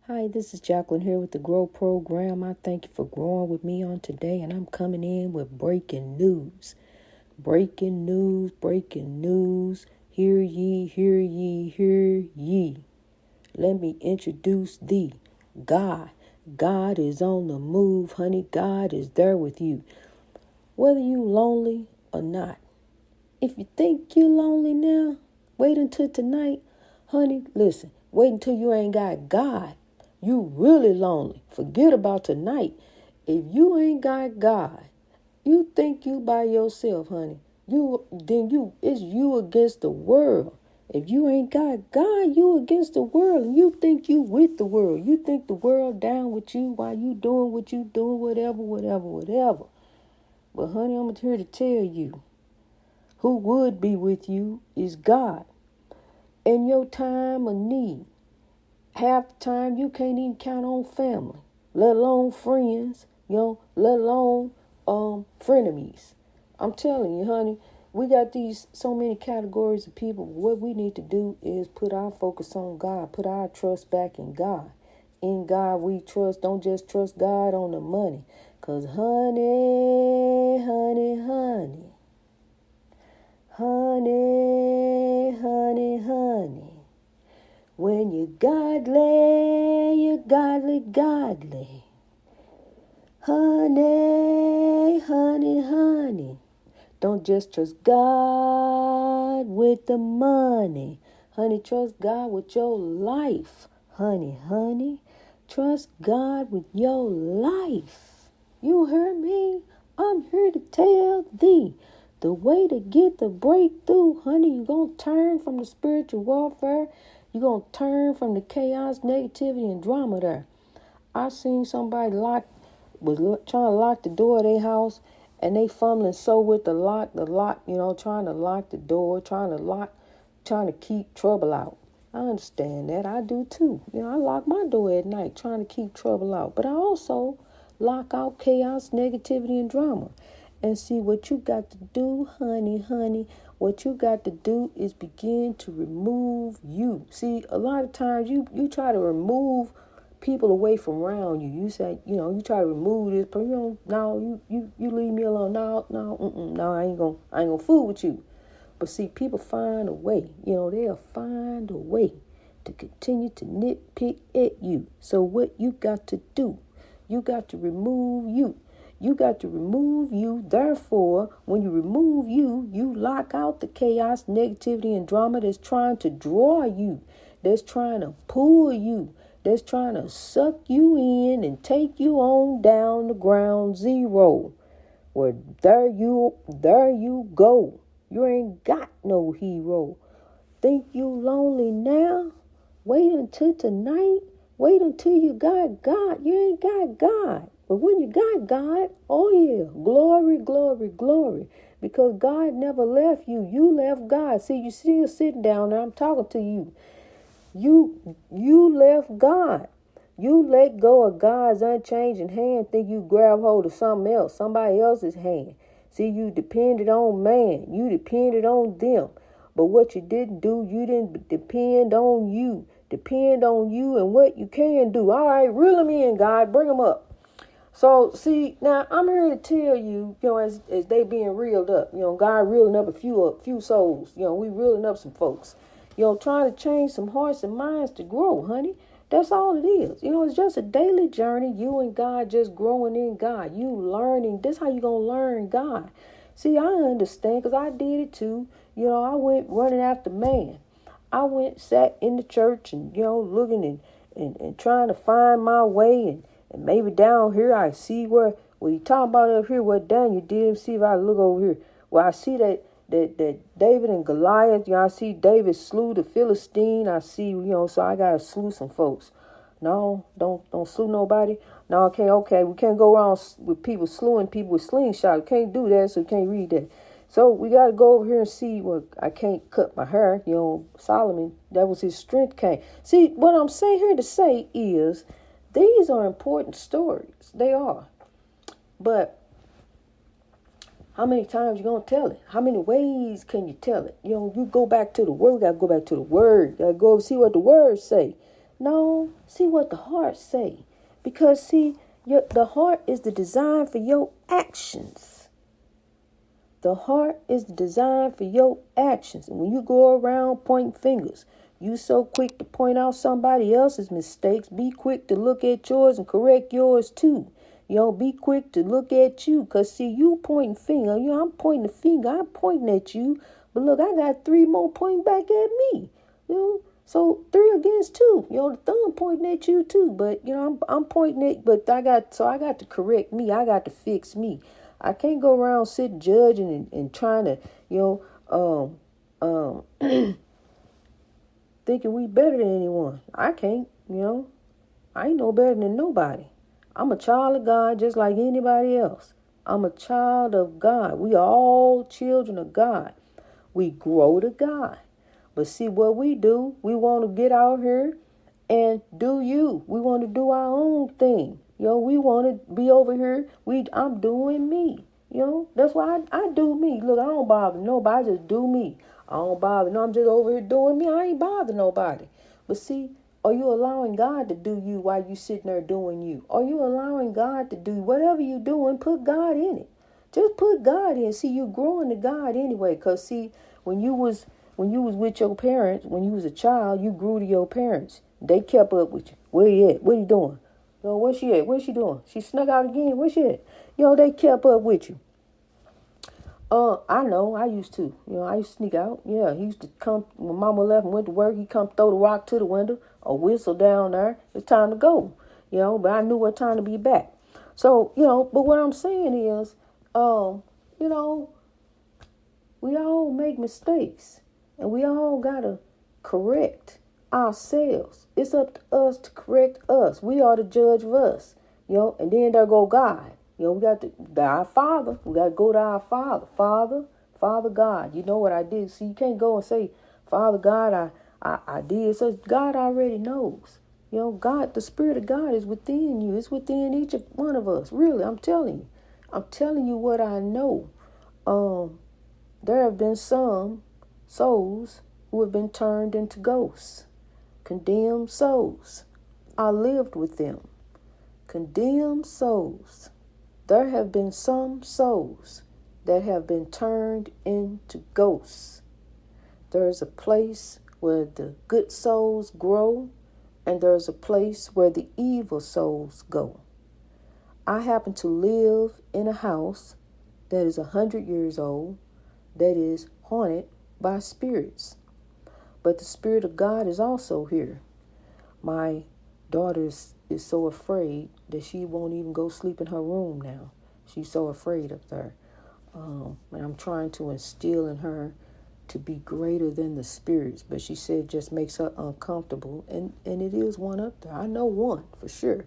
Hi, this is Jacqueline here with the Grow Program. I thank you for growing with me on today, and I'm coming in with breaking news. Breaking news, breaking news. Hear ye, hear ye, hear ye. Let me introduce thee. God. God is on the move, honey. God is there with you. Whether you lonely or not. If you think you're lonely now, wait until tonight. Honey, listen. Wait until you ain't got God. You really lonely. Forget about tonight. If you ain't got God, you think you by yourself, honey. It's you against the world. If you ain't got God, you against the world, and you think you with the world. You think the world down with you while you doing what you doing, whatever. But honey, I'm here to tell you, who would be with you is God. In your time of need, half the time you can't even count on family, let alone friends, let alone frenemies. I'm telling you, honey, we got these so many categories of people. What we need to do is put our focus on God, put our trust back in God. In God we trust. Don't just trust God on the money. Because honey, honey, honey, honey, honey, honey. When you're godly. Honey, honey, honey. Don't just trust God with the money. Honey, trust God with your life. Honey. Trust God with your life. You heard me? I'm here to tell thee. The way to get the breakthrough, honey, you're going to turn from the spiritual warfare. You're going to turn from the chaos, negativity, and drama there. I seen somebody was trying to lock the door of their house, and they fumbling so with the lock, trying to lock the door, trying to keep trouble out. I understand that. I do too. I lock my door at night, trying to keep trouble out. But I also lock out chaos, negativity, and drama. And see, what you got to do, honey, what you got to do is begin to remove you. See, a lot of times you try to remove people away from around you. You say, you try to remove this, but you leave me alone. No, I ain't gonna fool with you. But see, people find a way. They'll find a way to continue to nitpick at you. So what you got to do, you got to remove you. You got to remove you. Therefore, when you remove you, you lock out the chaos, negativity, and drama that's trying to draw you, that's trying to pull you, that's trying to suck you in and take you on down to ground zero. Where there you go. You ain't got no hero. Think you lonely now? Wait until tonight. Wait until you got God. You ain't got God. But when you got God, oh yeah, glory. Because God never left you. You left God. See, you still sitting down there. I'm talking to you. You left God. You let go of God's unchanging hand. Think you grab hold of something else, somebody else's hand. See, you depended on man. You depended on them. But what you didn't do, you didn't depend on you. Depend on you and what you can do. All right, reel them in, God. Bring them up. So, see, now I'm here to tell you, as they being reeled up, God reeling up a few souls. We reeling up some folks. Trying to change some hearts and minds to grow, honey. That's all it is. It's just a daily journey. You and God just growing in God. You learning. This how you going to learn God. See, I understand because I did it too. I went running after man. I went, sat in the church and, looking and trying to find my way. And maybe down here I see where you talking about up here, what Daniel did. See if I look over here. Well, I see that David and Goliath, I see David slew the Philistine. I see, so I got to slew some folks. No, don't slew nobody. No, okay. We can't go around with people slewing people with slingshot. We can't do that, so we can't read that. So we got to go over here and see. Well, I can't cut my hair. Solomon, that was his strength came. See, what I'm saying here to say is these are important stories. They are. But how many times you going to tell it? How many ways can you tell it? You go back to the word. We got to go back to the word. Got to go see what the words say. No, see what the heart say. Because see, the heart is the design for your actions. The heart is designed for your actions. And when you go around pointing fingers, you so quick to point out somebody else's mistakes. Be quick to look at yours and correct yours too. Be quick to look at you. Because see, you pointing finger. I'm pointing the finger. I'm pointing at you. But look, I got 3 more pointing back at me. So 3 against 2. The thumb pointing at you too. But, I'm pointing it. But I got to correct me. I got to fix me. I can't go around sitting judging and trying to, thinking we better than anyone. I can't, I ain't no better than nobody. I'm a child of God just like anybody else. I'm a child of God. We are all children of God. We grow to God. But see what we do, we want to get out here and do you. We want to do our own thing. We want to be over here. I'm doing me. That's why I do me. Look, I don't bother nobody. I just do me. I don't bother. No, I'm just over here doing me. I ain't bother nobody. But see, are you allowing God to do you while you sitting there doing you? Are you allowing God to do whatever you doing? Put God in it. Just put God in. See, you growing to God anyway. Because see, when you was with your parents, when you was a child, you grew to your parents. They kept up with you. Where you at? What you doing? Where she at? What she doing? She snuck out again. Where she at? They kept up with you. I know. I used to. I used to sneak out. Yeah, he used to come when Mama left and went to work. He come throw the rock to the window, a whistle down there. It's time to go. But I knew what time to be back. So but what I'm saying is, we all make mistakes, and we all gotta correct ourselves. It's up to us to correct us. We are the judge of us. And then there go God. We got our Father. We got to go to our Father. Father God. You know what I did. See, you can't go and say, Father God, I did. So God already knows. God, the Spirit of God is within you. It's within each one of us. Really, I'm telling you. I'm telling you what I know. There have been some souls who have been turned into ghosts. Condemned souls. I lived with them. Condemned souls. There have been some souls that have been turned into ghosts. There's a place where the good souls grow, and there's a place where the evil souls go. I happen to live in a house that is 100 years old, that is haunted by spirits. But the Spirit of God is also here. My daughter is so afraid that she won't even go sleep in her room now. She's so afraid up there. And I'm trying to instill in her to be greater than the spirits. But she said it just makes her uncomfortable. And it is one up there. I know one for sure.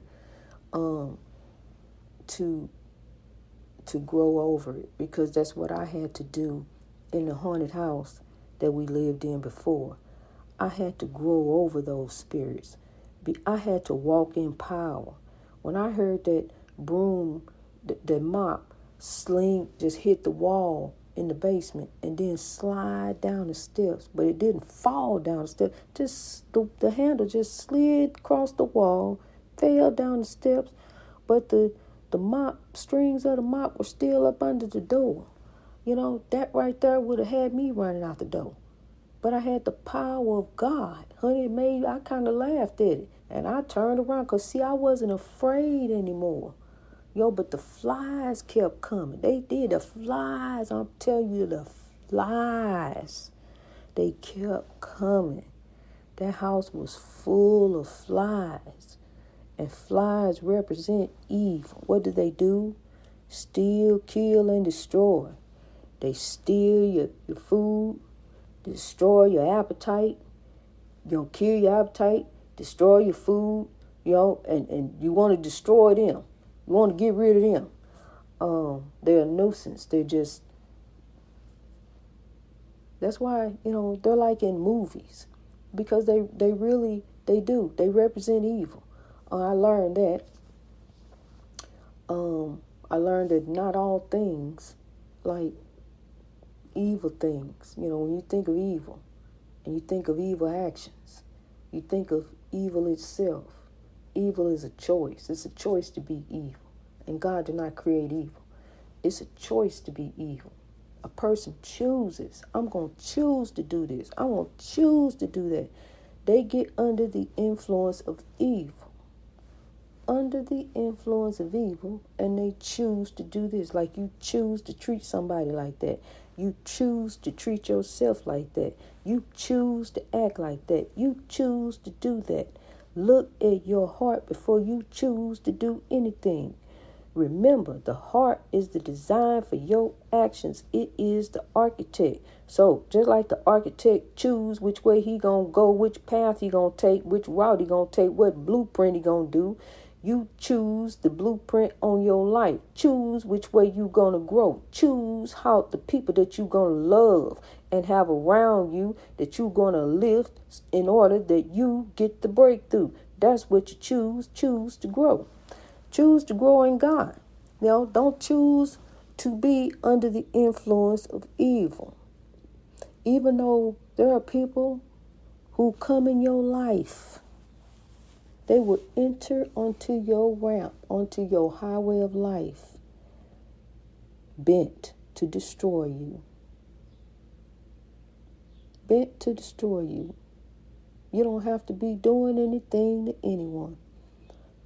To grow over it. Because that's what I had to do in the haunted house that we lived in before. I had to grow over those spirits. I had to walk in power. When I heard that broom, that mop, just hit the wall in the basement and then slide down the steps, but it didn't fall down the steps. Just the handle just slid across the wall, fell down the steps, but the mop, strings of the mop were still up under the door. That right there would have had me running out the door. But I had the power of God. Honey, I kind of laughed at it. And I turned around because, see, I wasn't afraid anymore. But the flies kept coming. They did. The flies, I'm telling you, the flies, they kept coming. That house was full of flies. And flies represent evil. What do? Steal, kill, and destroy. They steal your food. Destroy your appetite, kill your appetite, destroy your food, and you want to destroy them. You want to get rid of them. They're a nuisance. That's why, they're like in movies, because they do. They represent evil. I learned that. I learned that not all things, like evil things, when you think of evil and you think of evil actions, you think of evil itself. Evil is a choice. It's a choice to be evil. And God did not create evil. It's a choice to be evil. A person chooses. I'm going to choose to do this. I'm going to choose to do that. They get under the influence of evil. Under the influence of evil, and they choose to do this. Like you choose to treat somebody like that. You choose to treat yourself like that. You choose to act like that. You choose to do that. Look at your heart before you choose to do anything. Remember, the heart is the design for your actions. It is the architect. So just like the architect choose which way he gonna go, which path he gonna take, which route he gonna take, what blueprint he gonna do, you choose the blueprint on your life. Choose which way you gonna grow. Choose how the people that you gonna love and have around you that you gonna lift in order that you get the breakthrough. That's what you choose. Choose to grow. Choose to grow in God. Don't choose to be under the influence of evil. Even though there are people who come in your life, they will enter onto your ramp, onto your highway of life, bent to destroy you. Bent to destroy you. You don't have to be doing anything to anyone.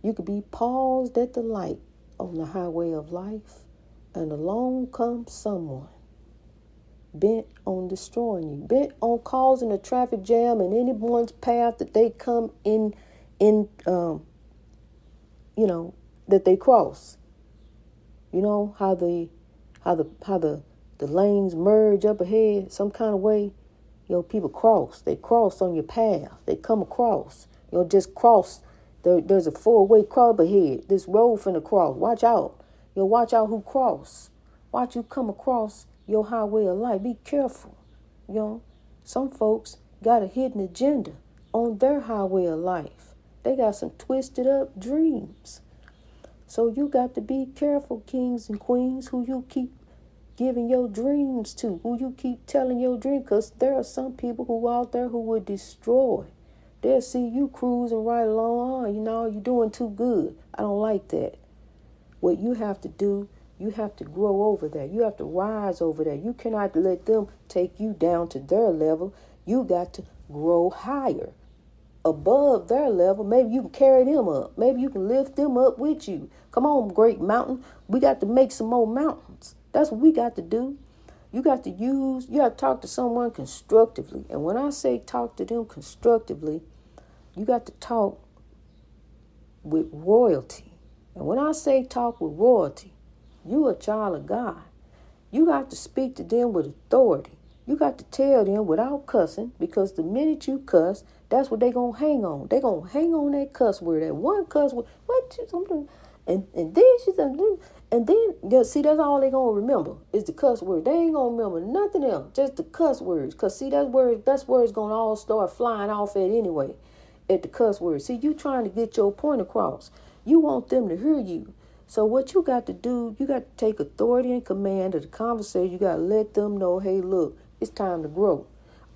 You could be paused at the light on the highway of life, and along comes someone bent on destroying you, bent on causing a traffic jam in anyone's path that they come in, that they cross. You know how the lanes merge up ahead, some kind of way. People cross. They cross on your path. They come across. Just cross. There's a 4-way cross ahead. This road finna cross. Watch out. Watch out who cross. Watch you come across your highway of life. Be careful. Some folks got a hidden agenda on their highway of life. They got some twisted up dreams. So you got to be careful, kings and queens, who you keep giving your dreams to, who you keep telling your dreams, because there are some people who out there who would destroy. They'll see you cruising right along. You're doing too good. I don't like that. What you have to do, you have to grow over that. You have to rise over that. You cannot let them take you down to their level. You got to grow higher, above their level. Maybe you can carry them up. Maybe you can lift them up with you. Come on, great mountain. We got to make some more mountains. That's what we got to do. You got to talk to someone constructively. And when I say talk to them constructively, you got to talk with royalty. And when I say talk with royalty, you a child of God. You got to speak to them with authority. You got to tell them without cussing, because the minute you cuss, that's what they going to hang on. They going to hang on that cuss word, that one cuss word. And then she said, and then, see, that's all they going to remember is the cuss word. They ain't going to remember nothing else, just the cuss words. Because, see, that's where it's going to all start flying off at anyway, at the cuss words. See, you trying to get your point across. You want them to hear you. So what you got to do, you got to take authority and command of the conversation. You got to let them know, hey, look, it's time to grow.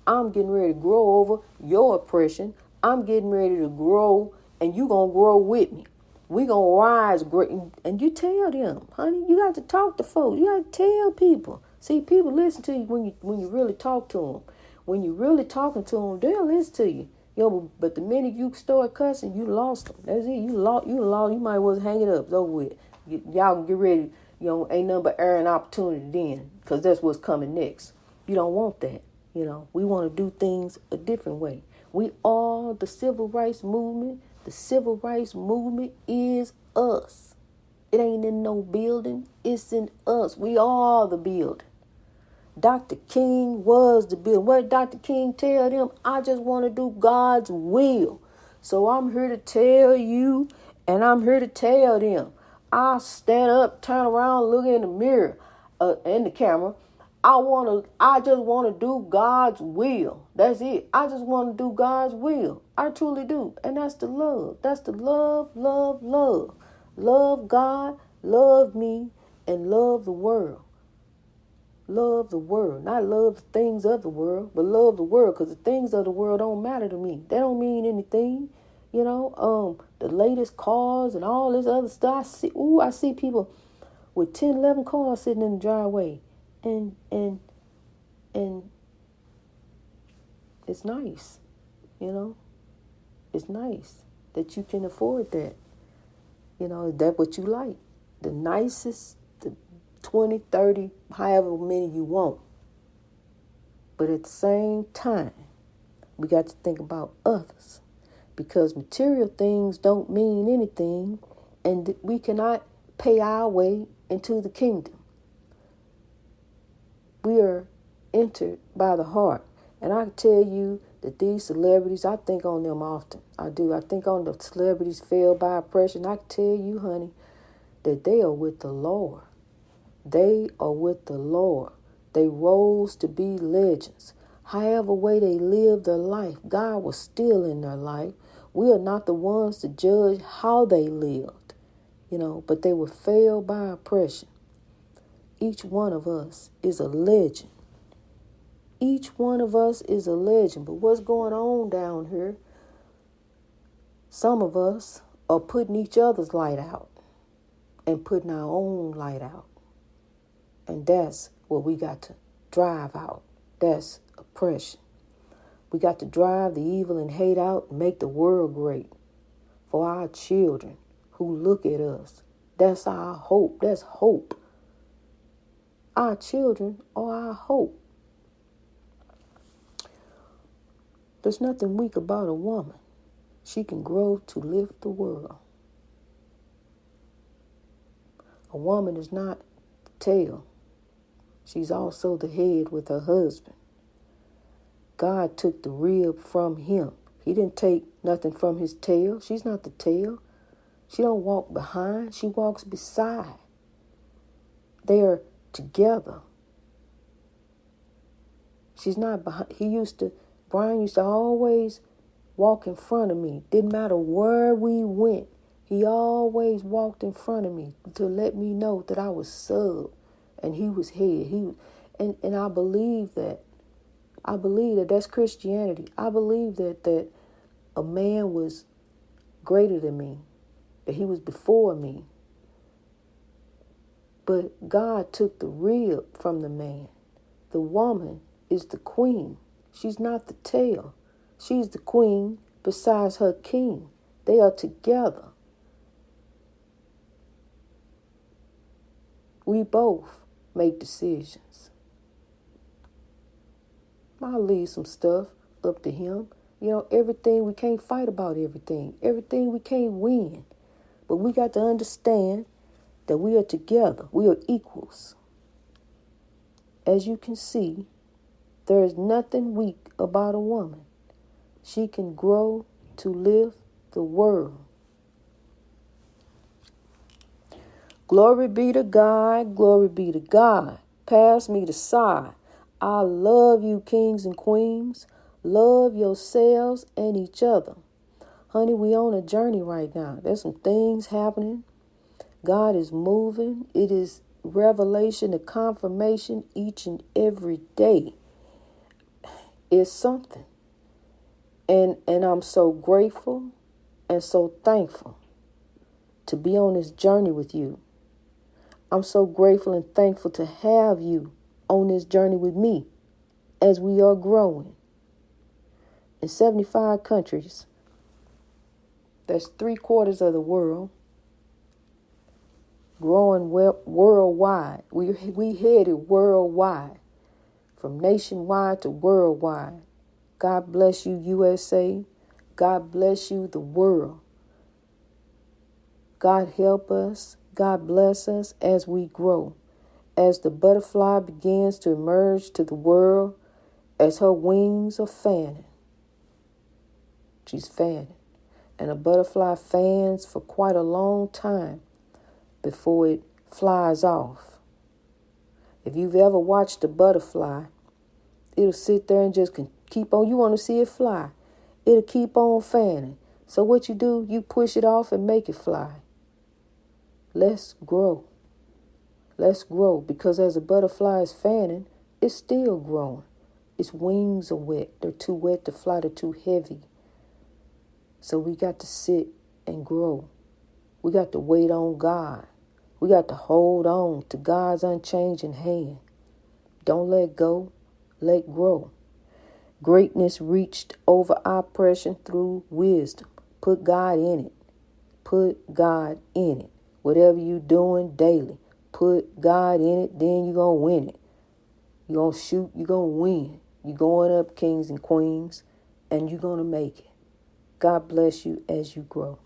I'm getting ready to grow over your oppression. I'm getting ready to grow, and you going to grow with me. We going to rise great. And you tell them, honey, you got to talk to folks. You got to tell people. See, people listen to you when you really talk to them. When you really talking to them, they'll listen to you. But the minute you start cussing, you lost them. That's it. You lost. You might as well hang it up. It's over with. Y'all can get ready. Ain't nothing but air and opportunity then, because that's what's coming next. You don't want that. We want to do things a different way. We are the civil rights movement. The civil rights movement is us. It ain't in no building. It's in us. We are the building. Dr. King was the building. What did Dr. King tell them? I just want to do God's will. So I'm here to tell you, and I'm here to tell them. I stand up, turn around, look in the mirror, in the camera. I just want to do God's will. That's it. I just want to do God's will. I truly do. And that's the love. That's the love, love, love. Love God, love me, and love the world. Love the world. Not love the things of the world, but love the world, because the things of the world don't matter to me. They don't mean anything. the latest cars and all this other stuff. I see people with 10, 11 cars sitting in the driveway. And it's nice, It's nice that you can afford that. Is that what you like? The nicest, the 20, 30, however many you want. But at the same time, we got to think about others. Because material things don't mean anything, and we cannot pay our way into the kingdom. We are entered by the heart. And I can tell you that these celebrities, I think on them often. I do. I think on the celebrities failed by oppression. I can tell you, honey, that they are with the Lord. They are with the Lord. They rose to be legends. However way they lived their life, God was still in their life. We are not the ones to judge how they lived, but they were failed by oppression. Each one of us is a legend. Each one of us is a legend. But what's going on down here? Some of us are putting each other's light out and putting our own light out. And that's what we got to drive out. That's oppression. We got to drive the evil and hate out and make the world great for our children who look at us. That's our hope. That's hope. Our children are our hope. There's nothing weak about a woman. She can grow to lift the world. A woman is not the tail. She's also the head with her husband. God took the rib from him. He didn't take nothing from his tail. She's not the tail. She don't walk behind. She walks beside. They are together. She's not behind. Brian used to always walk in front of me. Didn't matter where we went. He always walked in front of me to let me know that I was sub and he was head. And I believe that. I believe that that's Christianity. I believe that a man was greater than me, that he was before me. But God took the rib from the man. The woman is the queen. She's not the tail. She's the queen besides her king. They are together. We both make decisions. I'll leave some stuff up to him. Everything, we can't fight about everything. Everything we can't win. But we got to understand that we are together. We are equals. As you can see, there is nothing weak about a woman. She can grow to lift the world. Glory be to God. Glory be to God. Pass me the side. I love you, kings and queens. Love yourselves and each other. Honey, we on a journey right now. There's some things happening. God is moving. It is revelation and confirmation each and every day. It's something. And I'm so grateful and so thankful to be on this journey with you. I'm so grateful and thankful to have you on this journey with me as we are growing. In 75 countries, that's 3/4 of the world, growing worldwide. We headed worldwide, from nationwide to worldwide. God bless you, USA. God bless you, the world. God help us. God bless us as we grow. As the butterfly begins to emerge to the world, as her wings are fanning. She's fanning. And a butterfly fans for quite a long time before it flies off. If you've ever watched a butterfly, it'll sit there and just keep on. You want to see it fly. It'll keep on fanning. So what you do, you push it off and make it fly. Let's grow. Let's grow, because as a butterfly is fanning, it's still growing. Its wings are wet. They're too wet to fly. They're too heavy. So we got to sit and grow. We got to wait on God. We got to hold on to God's unchanging hand. Don't let go. Let grow. Greatness reached over oppression through wisdom. Put God in it. Put God in it. Whatever you're doing daily, put God in it, then you're going to win it. You're going to shoot, you're going to win. You're going up, kings and queens, and you're going to make it. God bless you as you grow.